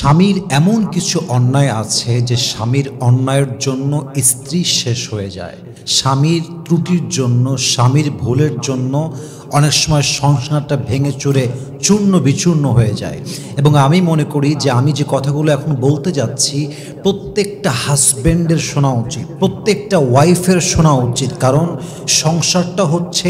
স্বামীর এমন কিছু অন্যায় আছে যে স্বামীর অন্যায়ের জন্য স্ত্রী শেষ হয়ে যায়। স্বামীর ত্রুটির জন্য, স্বামীর ভুলের জন্য অনেক সময় সংসারটা ভেঙে চুরে চূর্ণ বিচূর্ণ হয়ে যায়। এবং আমি মনে করি যে আমি যে কথাগুলো এখন বলতে যাচ্ছি প্রত্যেকটা হাজব্যান্ডের শোনা উচিত, প্রত্যেকটা ওয়াইফের শোনা উচিত। কারণ সংসারটা হচ্ছে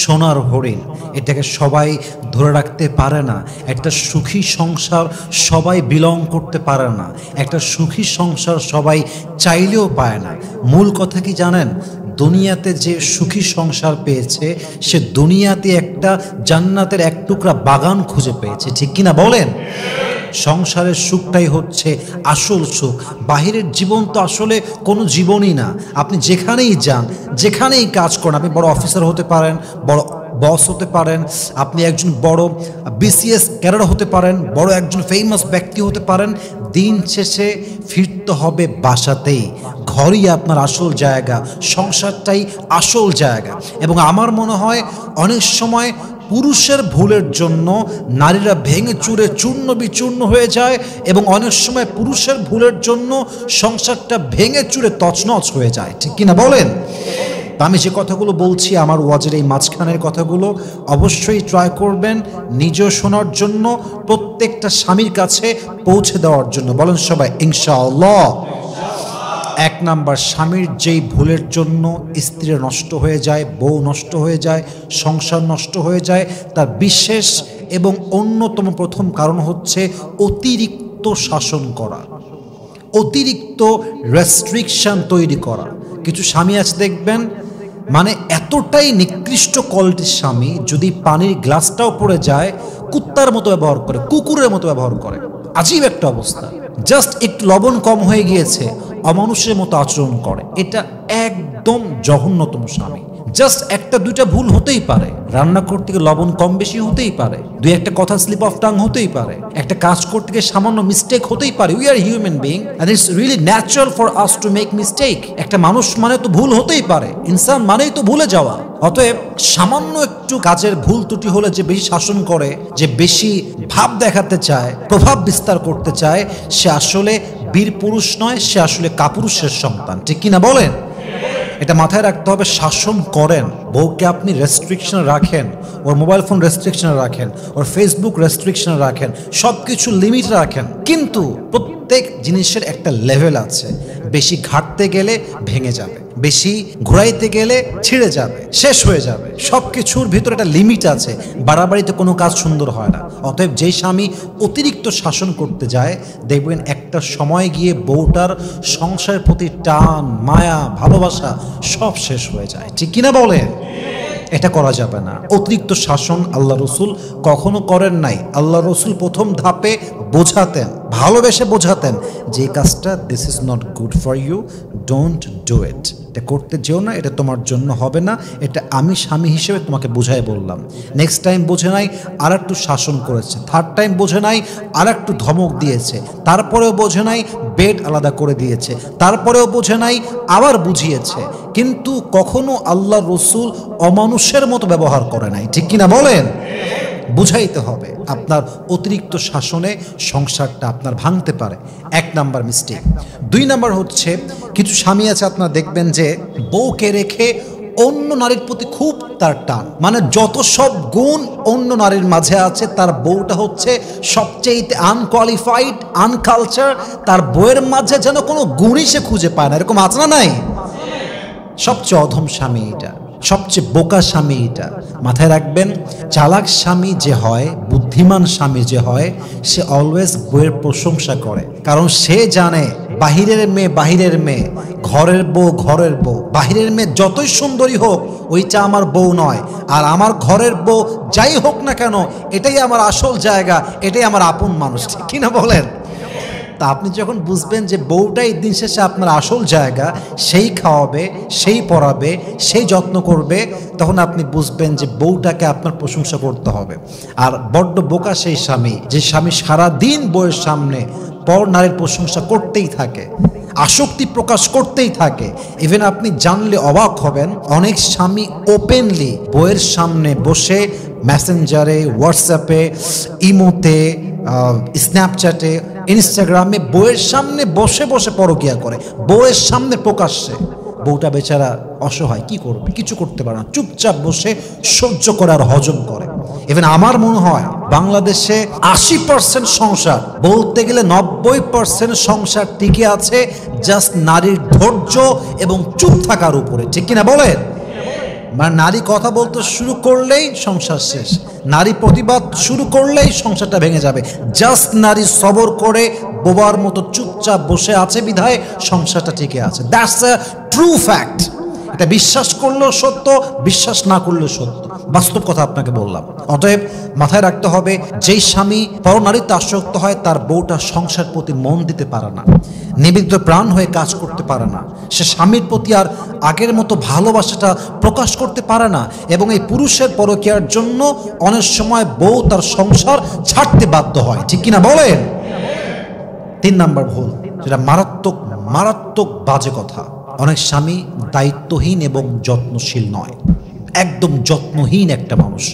সোনার হরিণ, এটাকে সবাই ধরে রাখতে পারে না। একটা সুখী সংসার সবাই বিলং করতে পারে না, একটা সুখী সংসার সবাই চাইলেও পায় না। মূল কথা কি জানেন? দুনিয়াতে যে সুখী সংসার পেয়েছে সে দুনিয়াতে একটা জান্নাতের এক টুকরা বাগান খুঁজে পেয়েছে, ঠিক কিনা বলেন? সংসারের সুখটাই হচ্ছে আসল সুখ। বাহিরের জীবন তো আসলে কোনো জীবনই না। আপনি যেখানেই যান, যেখানেই কাজ করেন, আপনি বড় অফিসার হতে পারেন, বড় বস হতে পারেন, আপনি একজন বড় বিসিএস ক্যাডার হতে পারেন, বড় একজন ফেমাস ব্যক্তি হতে পারেন, দিন শেষে ফিরতে হবে বাসাতেই। ঘরই আপনার আসল জায়গা, সংসারটাই আসল জায়গা। এবং আমার মনে হয় অনেক সময় পুরুষের ভুলের জন্য নারীরা ভেঙে চুরে চূর্ণ বিচূর্ণ হয়ে যায়, এবং অনেক সময় পুরুষের ভুলের জন্য সংসারটা ভেঙে চুরে তছনছ হয়ে যায়, ঠিক কিনা বলেন? আমি যে কথাগুলো বলছি আমার ওয়াজের এই মাঝখানের কথাগুলো অবশ্যই ট্রাই করবেন নিজেও শোনার জন্য, প্রত্যেকটা স্বামীর কাছে পৌঁছে দেওয়ার জন্য। বলেন সবাই ইনশাআল্লাহ। এক নাম্বার, স্বামীর যেই ভুলের জন্য স্ত্রী নষ্ট হয়ে যায়, বউ নষ্ট হয়ে যায়, সংসার নষ্ট হয়ে যায়, তার বিশেষ এবং অন্যতম প্রথম কারণ হচ্ছে অতিরিক্ত শাসন করা, অতিরিক্ত রেস্ট্রিকশন তৈরি করা। কিছু স্বামী আছে দেখবেন, মানে এতটাই নিকৃষ্ট কোয়ালিটির স্বামী, যদি পানির গ্লাসটাও পড়ে যায় কুত্তার মতো ব্যবহার করে, কুকুরের মতো ব্যবহার করে। আজীব একটা অবস্থা। জাস্ট একটু লবণ কম হয়ে গিয়েছে অমানুষের মতো আচরণ করে। এটা একদম জঘন্যতম স্বামী। জাস্ট একটা দুইটা ভুল হতেই পারে, রান্না করতে গিয়ে লবণ কম বেশি হতেই পারে, দুই একটা কথা স্লিপ অফ টাং হতেই পারে, একটা কাজ করতে গিয়ে সামান্য মিস্টেক হতেই পারে। We are human being and it's really natural for us to make mistake. একটা মানুষ মানে তো ভুল হতেই পারে, ইনসান মানেই তো ভুলে যাওয়া। অতএব সামান্য একটু কাজের ভুল ত্রুটি হলে যে বেশি শাসন করে, যে বেশি ভাব দেখাতে চায়, প্রভাব বিস্তার করতে চায়, সে আসলে বীর পুরুষ নয়, সে আসলে কাপুরুষের সন্তান, ঠিক কিনা বলেন? এটা মাথায় রাখতে হবে। শাসন করেন, বউকে আপনি রেস্ট্রিকশনে রাখেন, ওর মোবাইল ফোন রেস্ট্রিকশনে রাখেন, ওর ফেসবুক রেস্ট্রিকশনে রাখেন, সব কিছু লিমিট রাখেন। কিন্তু প্রত্যেক জিনিসের একটা লেভেল আছে। বেশি ঘাটতে গেলে ভেঙে যাবে, বেশি ঘুরাইতে গেলে ছিঁড়ে যাবে, শেষ হয়ে যাবে। সব কিছুর ভিতরে একটা লিমিট আছে। বাড়াবাড়িতে কোনো কাজ সুন্দর হয় না। অতএব যেই স্বামী অতিরিক্ত শাসন করতে যায়, দেখবেন একটা সময় গিয়ে বউটার সংসারের প্রতি টান, মায়া, ভালোবাসা সব শেষ হয়ে যায়, ঠিক কিনা বলে? এটা করা যাবে না। অতিরিক্ত শাসন আল্লাহ রসুল কখনো করেন নাই। আল্লাহ রসুল প্রথম ধাপে বোঝাতেন, ভালোবেসে বোঝাতেন যে কাজটা this is not good for you, don't do it. এটা করতে যেও না, এটা তোমার জন্য হবে না, এটা আমি স্বামী হিসেবে তোমাকে বোঝাই বললাম। নেক্সট টাইম বোঝে নাই, আর একটু শাসন করেছে। থার্ড টাইম বোঝে নাই, আর একটু ধমক দিয়েছে। তারপরেও বোঝে নাই, বেড আলাদা করে দিয়েছে। তারপরেও বোঝে নাই, আবার বুঝিয়েছে। কিন্তু কখনো আল্লাহ রসুল অমানুষের মতো ব্যবহার করে নাই, ঠিক কিনা বলেন? বুঝাইতে হবে। আপনার অতিরিক্ত শাসনে সংসারটা আপনার ভাঙতে পারে। এক নাম্বার মিস্টেক। দুই নাম্বার হচ্ছে, কিছু স্বামী আছে আপনারা দেখবেন যে বউকে রেখে অন্য নারীর প্রতি খুব তার টান, মানে যত সব গুণ অন্য নারীর মাঝে আছে তার বউটা হচ্ছে সবচেয়ে আনকোয়ালিফাইড, আনকালচার। তার বউয়ের মাঝে যেন কোনো গুণই সে খুঁজে পায় না। এরকম আছে না নাই? সবচেয়ে অধম স্বামী এটা, সবচেয়ে বোকা স্বামী এটা। মাথায় রাখবেন, চালাক স্বামী যে হয়, বুদ্ধিমান স্বামী যে হয়, সে অলওয়েজ বউয়ের প্রশংসা করে। কারণ সে জানে বাহিরের মেয়ে বাহিরের মেয়ে, ঘরের বউ ঘরের বউ। বাহিরের মেয়ে যতই সুন্দরী হোক ওইটা আমার বউ নয়, আর আমার ঘরের বউ যাই হোক না কেন এটাই আমার আসল জায়গা, এটাই আমার আপন মানুষ, ঠিক কিনা বলেন? তা আপনি যখন বুঝবেন যে বউটাই দিন শেষে আপনার আসল জায়গা, সেই খাওয়াবে, সেই পড়াবে, সেই যত্ন করবে, তখন আপনি বুঝবেন যে বউটাকে আপনার প্রশংসা করতে হবে। আর বড্ড বোকা সেই স্বামী, যে স্বামী সারাদিন বউয়ের সামনে পর নারীর প্রশংসা করতেই থাকে, আসক্তি প্রকাশ করতেই থাকে। ইভেন আপনি জানলে অবাক হবেন, অনেক স্বামী ওপেনলি বউয়ের সামনে বসে মেসেঞ্জারে, হোয়াটসঅ্যাপে, ইমোতে, স্ন্যাপচ্যাটে ইনস্টাগ্রামে বউয়ের সামনে বসে বসে পরকিয়া করে, বউয়ের সামনে প্রকাশ্যে। বউটা বেচারা অসহায়, কি করবে? কিছু করতে পারে না, চুপচাপ বসে সহ্য করে আর হজম করে। ইভেন আমার মনে হয় বাংলাদেশে 80% সংসার, বলতে গেলে 90% সংসার টিকে আছে জাস্ট নারীর ধৈর্য এবং চুপ থাকার উপরে, ঠিক কিনা বলেন? মানে নারী কথা বলতে শুরু করলেই সংসার শেষ, নারী প্রতিবাদ শুরু করলেই সংসারটা ভেঙে যাবে। জাস্ট নারী সবর করে বোবার মতো চুপচাপ বসে আছে বিধায় সংসারটা টিকে আছে। That's a true fact. এটা বিশ্বাস করলেও সত্য, বিশ্বাস না করলেও সত্য, বাস্তব কথা আপনাকে বললাম। অতএব মাথায় রাখতে হবে, যেই স্বামী পরনারীতে আসক্ত হয় তার বউটা সংসার প্রতি মন দিতে পারে না, নিবেদিত প্রাণ হয়ে কাজ করতে পারে না, সে স্বামীর প্রতি আর আগের মতো ভালোবাসাটা প্রকাশ করতে পারে না, এবং এই পুরুষের পরকীয়ার জন্য অনেক সময় বউ তার সংসার ছাড়তে বাধ্য হয়, ঠিক কিনা বলেন? 3 নাম্বার ভুল, যেটা মারাত্মক মারাত্মক বাজে কথা, অনেক স্বামী দায়িত্বহীন এবং যত্নশীল নয়। একদম যত্নহীন একটা মানুষ,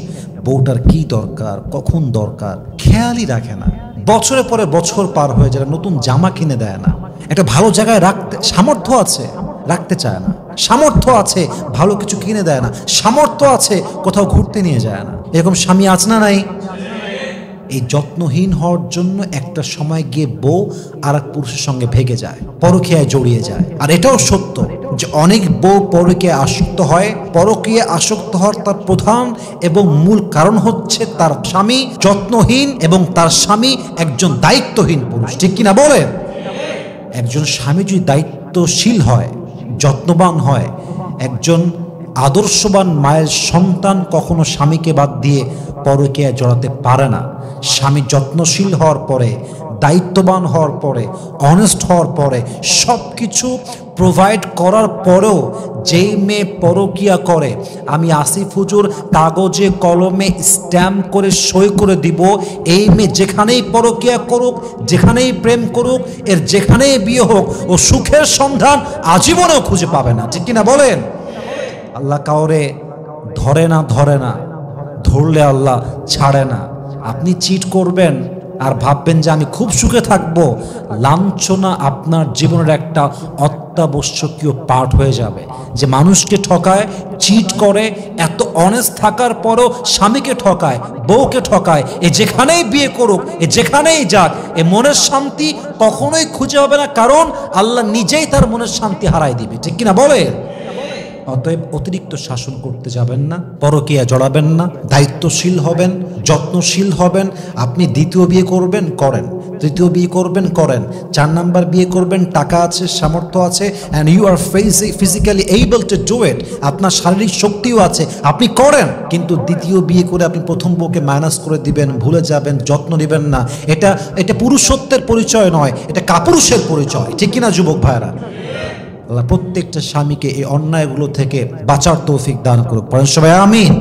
বউটার কি দরকার, কখন দরকার খেয়ালই রাখে না। বছরের পরে বছর পার হয়ে যায়, নতুন জামা কিনে দেয় না, একটা ভালো জায়গায় রাখতে সামর্থ্য আছে রাখতে চায় না, সামর্থ্য আছে ভালো কিছু কিনে দেয় না, সামর্থ্য আছে কোথাও ঘুরতে নিয়ে যায় না। এরকম স্বামী আছে না নাই? এই যত্নহীন হওয়ার জন্য একটা সময় গিয়ে বউ আর এক পুরুষের সঙ্গে ভেগে যায়, পরকীয়ায় জড়িয়ে যায়। আর এটাও সত্য যে অনেক বউ পরকীয়ায় আসক্ত হয়। পরকীয়ায় আসক্ত হওয়ার তার প্রধান এবং মূল কারণ হচ্ছে তার স্বামী যত্নহীন এবং তার স্বামী একজন দায়িত্বহীন পুরুষ, ঠিক কিনা বলেন? একজন স্বামী যদি দায়িত্বশীল হয়, যত্নবান হয়, একজন আদর্শবান মায়ের সন্তান কখনো স্বামীকে বাদ দিয়ে পরকীয়ায় জড়াতে পারে না। স্বামী যত্নশীল হওয়ার পরে, দায়িত্ববান হওয়ার পরে, অনেস্ট হওয়ার পরে, সব কিছু প্রোভাইড করার পরেও যেই মেয়ে পরকীয়া করে, আমি আসিফ হুজুর কাগজে কলমে স্ট্যাম্প করে সই করে দিব, এই মেয়ে যেখানেই পরকীয়া করুক, যেখানেই প্রেম করুক, এর যেখানেই বিয়ে হোক, ও সুখের সন্ধান আজীবনেও খুঁজে পাবে না, ঠিক কিনা বলেন? আল্লাহ কাউরে ধরে না, ধরলে আল্লাহ ছাড়ে না। আপনি চিট করবেন আর ভাববেন যে আমি খুব সুখে থাকবো, লাঞ্ছনা আপনার জীবনের একটা অত্যাবশ্যকীয় পার্ট হয়ে যাবে। যে মানুষকে ঠকায়, চিট করে, এত অনেস্ট থাকার পরও স্বামীকে ঠকায়, বউকে ঠকায়, এ যেখানেই বিয়ে করুক, এ যেখানেই যাক, এ মনের শান্তি কখনোই খুঁজে হবে না, কারণ আল্লাহ নিজেই তার মনের শান্তি হারাই দিবে, ঠিক কিনা বলে? অতএব অতিরিক্ত শাসন করতে যাবেন না, পরকীয়া জড়াবেন না, দায়িত্বশীল হবেন, যত্নশীল হবেন। আপনি দ্বিতীয় বিয়ে করবেন, করেন, তৃতীয় বিয়ে করবেন, করেন, 4 নাম্বার বিয়ে করবেন, টাকা আছে, সামর্থ্য আছে, and you are physically able to do it, আপনার শারীরিক শক্তিও আছে, আপনি করেন। কিন্তু দ্বিতীয় বিয়ে করে আপনি প্রথম বউকে মাইনাস করে দিবেন, ভুলে যাবেন, যত্ন নেবেন না, এটা পুরুষত্বের পরিচয় নয়, এটা কাপুরুষের পরিচয়, ঠিক কিনা যুবক ভাইরা? আল্লাহ প্রত্যেকটা স্বামীকে এই অন্যায়গুলো থেকে বাঁচার তৌফিক দান করুক, পড়েন সবাই আমিন।